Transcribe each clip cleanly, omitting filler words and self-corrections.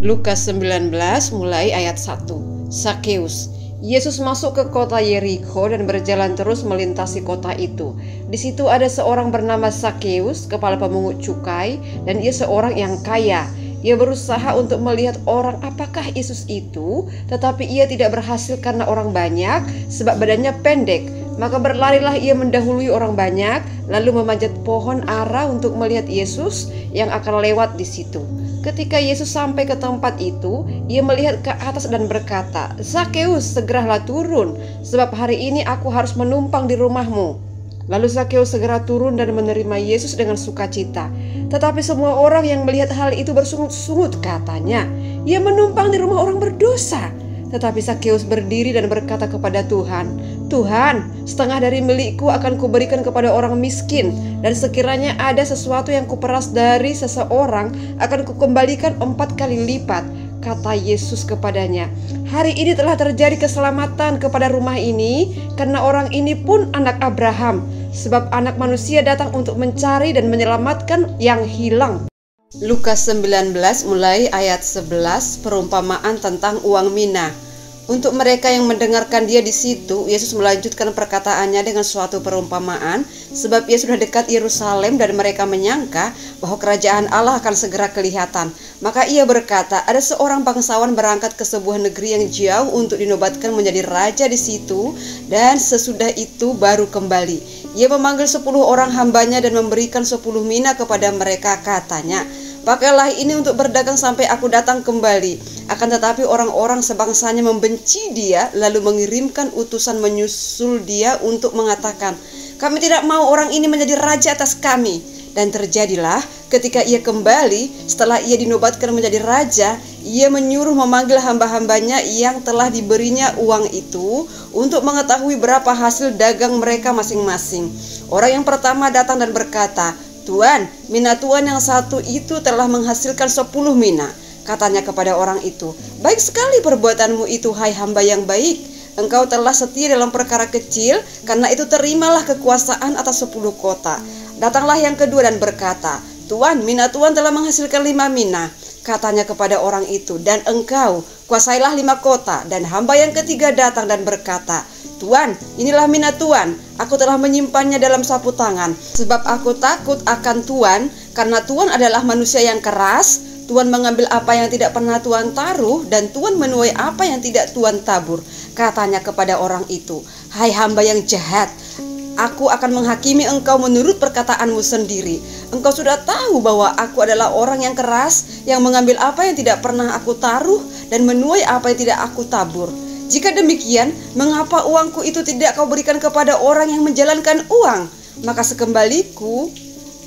Lukas 19 mulai ayat 1. Sakeus. Yesus masuk ke kota Yerikho dan berjalan terus melintasi kota itu. Di situ ada seorang bernama Sakeus, kepala pemungut cukai, dan ia seorang yang kaya. Ia berusaha untuk melihat orang apakah Yesus itu, tetapi ia tidak berhasil karena orang banyak, sebab badannya pendek. Maka berlarilah ia mendahului orang banyak, lalu memanjat pohon ara untuk melihat Yesus yang akan lewat di situ. Ketika Yesus sampai ke tempat itu, ia melihat ke atas dan berkata, "Sakeus, segeralah turun, sebab hari ini aku harus menumpang di rumahmu." Lalu Sakeus segera turun dan menerima Yesus dengan sukacita. Tetapi semua orang yang melihat hal itu bersungut-sungut, katanya, "Ia menumpang di rumah orang berdosa." Tetapi Sakeus berdiri dan berkata kepada Tuhan, "Tuhan, setengah dari milikku akan kuberikan kepada orang miskin, dan sekiranya ada sesuatu yang kuperas dari seseorang, akan kukembalikan 4 kali lipat." Kata Yesus kepadanya, "Hari ini telah terjadi keselamatan kepada rumah ini, karena orang ini pun anak Abraham, sebab Anak Manusia datang untuk mencari dan menyelamatkan yang hilang." Lukas 19 mulai ayat 11, perumpamaan tentang uang mina. Untuk mereka yang mendengarkan dia di situ, Yesus melanjutkan perkataannya dengan suatu perumpamaan, sebab ia sudah dekat Yerusalem dan mereka menyangka bahwa kerajaan Allah akan segera kelihatan. Maka ia berkata, ada seorang bangsawan berangkat ke sebuah negeri yang jauh untuk dinobatkan menjadi raja di situ, dan sesudah itu baru kembali. Ia memanggil 10 orang hambanya dan memberikan 10 mina kepada mereka, katanya, "Pakailah ini untuk berdagang sampai aku datang kembali." Akan tetapi orang-orang sebangsanya membenci dia, lalu mengirimkan utusan menyusul dia untuk mengatakan, "Kami tidak mau orang ini menjadi raja atas kami." Dan terjadilah ketika ia kembali, setelah ia dinobatkan menjadi raja, ia menyuruh memanggil hamba-hambanya yang telah diberinya uang itu untuk mengetahui berapa hasil dagang mereka masing-masing. Orang yang pertama datang dan berkata, "Tuan, mina tuan yang satu itu telah menghasilkan 10 mina." Katanya kepada orang itu, "Baik sekali perbuatanmu itu, hai hamba yang baik. Engkau telah setia dalam perkara kecil, karena itu terimalah kekuasaan atas 10 kota." Datanglah yang kedua dan berkata, "Tuan, mina tuan telah menghasilkan 5 mina." Katanya kepada orang itu, "Dan engkau, kuasailah 5 kota." Dan hamba yang ketiga datang dan berkata, "Tuan, inilah mina tuan. Aku telah menyimpannya dalam sapu tangan, sebab aku takut akan tuan, karena tuan adalah manusia yang keras. Tuan mengambil apa yang tidak pernah tuan taruh, dan tuan menuai apa yang tidak tuan tabur." Katanya kepada orang itu, "Hai hamba yang jahat, aku akan menghakimi engkau menurut perkataanmu sendiri. Engkau sudah tahu bahwa aku adalah orang yang keras, yang mengambil apa yang tidak pernah aku taruh, dan menuai apa yang tidak aku tabur. Jika demikian, mengapa uangku itu tidak kau berikan kepada orang yang menjalankan uang? Maka sekembaliku,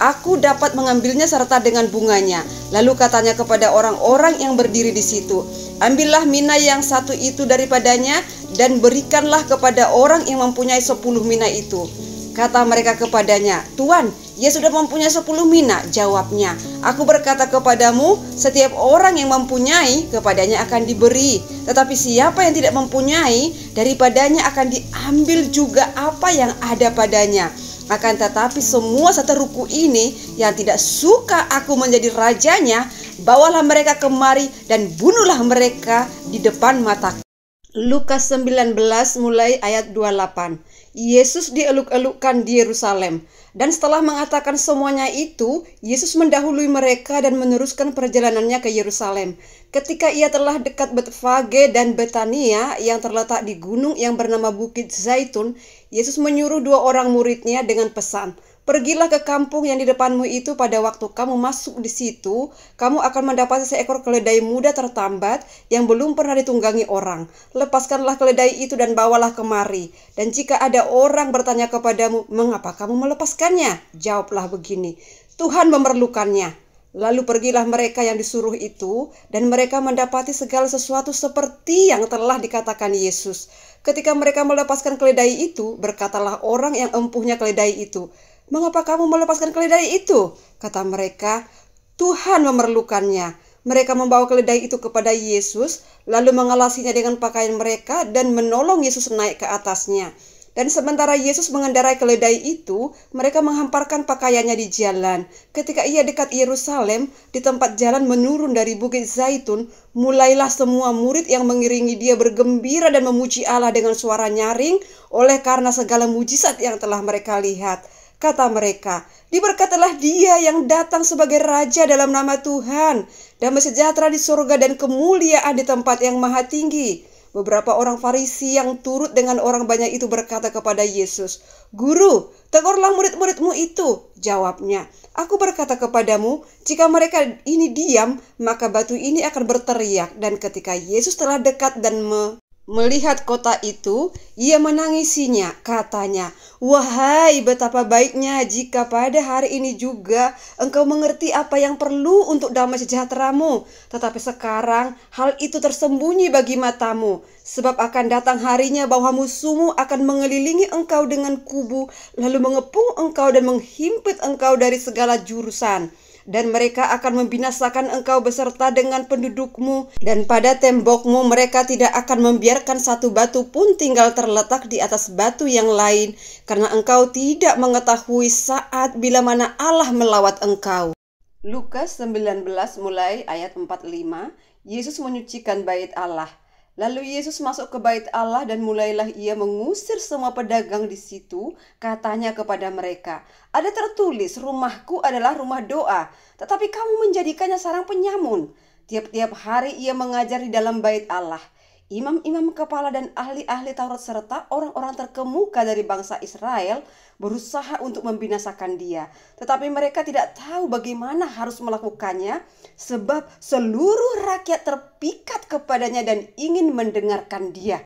aku dapat mengambilnya serta dengan bunganya." Lalu katanya kepada orang-orang yang berdiri di situ, "Ambillah mina yang satu itu daripadanya, dan berikanlah kepada orang yang mempunyai 10 mina itu." Kata mereka kepadanya, "Tuan, ia sudah mempunyai 10 mina." Jawabnya, "Aku berkata kepadamu, setiap orang yang mempunyai, kepadanya akan diberi. Tetapi siapa yang tidak mempunyai, daripadanya akan diambil juga apa yang ada padanya. Akan tetapi semua seteruku ini yang tidak suka aku menjadi rajanya, bawalah mereka kemari dan bunuhlah mereka di depan mataku." Lukas 19 mulai ayat 28. Yesus dieluk-elukkan di Yerusalem. Dan setelah mengatakan semuanya itu, Yesus mendahului mereka dan meneruskan perjalanannya ke Yerusalem. Ketika ia telah dekat Betfage dan Betania yang terletak di gunung yang bernama Bukit Zaitun, Yesus menyuruh 2 orang muridnya dengan pesan, "Pergilah ke kampung yang di depanmu itu. Pada waktu kamu masuk di situ, kamu akan mendapati seekor keledai muda tertambat yang belum pernah ditunggangi orang. Lepaskanlah keledai itu dan bawalah kemari. Dan jika ada orang bertanya kepadamu, 'Mengapa kamu melepaskannya?' jawablah begini, 'Tuhan memerlukannya.'" Lalu pergilah mereka yang disuruh itu, dan mereka mendapati segala sesuatu seperti yang telah dikatakan Yesus. Ketika mereka melepaskan keledai itu, berkatalah orang yang empuhnya keledai itu, "Mengapa kamu melepaskan keledai itu?" Kata mereka, "Tuhan memerlukannya." Mereka membawa keledai itu kepada Yesus, lalu mengalasinya dengan pakaian mereka dan menolong Yesus naik ke atasnya. Dan sementara Yesus mengendarai keledai itu, mereka menghamparkan pakaiannya di jalan. Ketika ia dekat Yerusalem, di tempat jalan menurun dari Bukit Zaitun, mulailah semua murid yang mengiringi dia bergembira dan memuji Allah dengan suara nyaring oleh karena segala mujizat yang telah mereka lihat. Kata mereka, "Diberkatilah dia yang datang sebagai Raja dalam nama Tuhan. Damai sejahtera di surga dan kemuliaan di tempat yang maha tinggi." Beberapa orang Farisi yang turut dengan orang banyak itu berkata kepada Yesus, "Guru, tegurlah murid-muridmu itu." Jawabnya, "Aku berkata kepadamu, jika mereka ini diam, maka batu ini akan berteriak." Dan ketika Yesus telah dekat dan melihat kota itu, ia menangisinya. Katanya, "Wahai, betapa baiknya jika pada hari ini juga engkau mengerti apa yang perlu untuk damai sejahteramu. Tetapi sekarang hal itu tersembunyi bagi matamu. Sebab akan datang harinya bahwa musuhmu akan mengelilingi engkau dengan kubu, lalu mengepung engkau dan menghimpit engkau dari segala jurusan. Dan mereka akan membinasakan engkau beserta dengan pendudukmu, dan pada tembokmu mereka tidak akan membiarkan satu batu pun tinggal terletak di atas batu yang lain, karena engkau tidak mengetahui saat bila mana Allah melawat engkau." Lukas 19 mulai ayat 45, Yesus menyucikan bait Allah. Lalu Yesus masuk ke bait Allah dan mulailah ia mengusir semua pedagang di situ. Katanya kepada mereka, "Ada tertulis, rumahku adalah rumah doa, tetapi kamu menjadikannya sarang penyamun." Tiap-tiap hari ia mengajar di dalam bait Allah. Imam-imam kepala dan ahli-ahli Taurat serta orang-orang terkemuka dari bangsa Israel berusaha untuk membinasakan dia. Tetapi mereka tidak tahu bagaimana harus melakukannya, sebab seluruh rakyat terpikat kepadanya dan ingin mendengarkan dia.